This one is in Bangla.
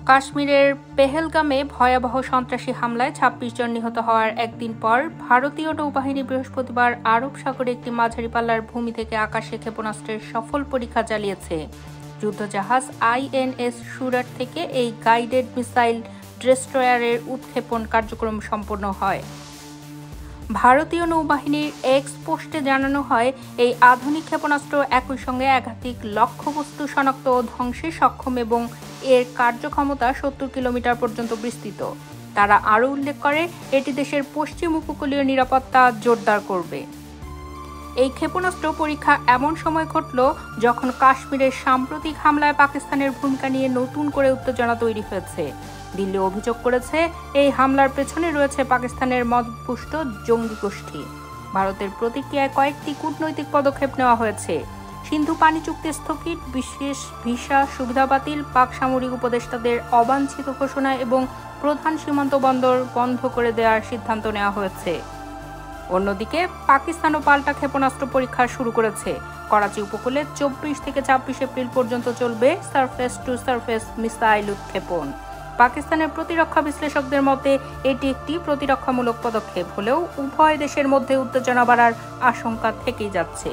কাশ্মীরের পেহেলগামে ভয়াবহ সন্ত্রাসী হামলায় ২৬ জন নিহত হওয়ার একদিন পর ভারতীয় নৌবাহিনী বৃহস্পতিবার আরব সাগরে একটি মাঝারি পাল্লার ভূমি থেকে আকাশে ক্ষেপণাস্ত্রের সফল পরীক্ষা চালিয়েছে। যুদ্ধজাহাজ INS সুরাট থেকে এই গাইডেড মিসাইল ডেস্ট্রয়ারের উৎক্ষেপণ কার্যক্রম সম্পন্ন হয়। ভারতীয় নৌবাহিনীর এক্স পোস্টে জানানো হয়, এই আধুনিক ক্ষেপণাস্ত্র একই সঙ্গে একাধিক লক্ষ্যবস্তু শনাক্ত ও ধ্বংসে সক্ষম এবং এর কার্যক্ষমতা ৭০ কিলোমিটার পর্যন্ত বিস্তৃত। তারা আরও উল্লেখ করে, এটি দেশের পশ্চিম উপকূলীয় নিরাপত্তা জোরদার করবে। এই ক্ষেপণাস্ত্র পরীক্ষা এমন সময় ঘটল যখন কাশ্মীরের সাম্প্রতিক হামলায় পাকিস্তানের ভূমিকা নিয়ে নতুন করে উত্তেজনা তৈরি হয়েছে। দিল্লি অভিযোগ করেছে, এই হামলার পেছনে রয়েছে পাকিস্তানের মদতপুষ্ট জঙ্গি গোষ্ঠী। ভারতের প্রতিক্রিয়ায় কয়েকটি কূটনৈতিক পদক্ষেপ নেওয়া হয়েছে। সিন্ধু পানি চুক্তি স্থগিত, বিশেষ ভিসা সুবিধা বাতিল, পাক সামরিক উপদেষ্টাদের অবাঞ্ছিত ঘোষণা এবং প্রধান সীমান্ত বন্দর বন্ধ করে দেওয়ার সিদ্ধান্ত নেওয়া হয়েছে। অন্যদিকে পাকিস্তানও পাল্টা ক্ষেপণাস্ত্র পরীক্ষা শুরু করেছে। করাচি উপকূলে ২৪ থেকে ২৬ এপ্রিল পর্যন্ত চলবে সারফেস টু সারফেস মিসাইল উৎক্ষেপণ। পাকিস্তানের প্রতিরক্ষা বিশ্লেষকদের মতে এটি একটি প্রতিরক্ষামূলক পদক্ষেপ হলেও উভয় দেশের মধ্যে উত্তেজনা বাড়ার আশঙ্কা থেকেই যাচ্ছে।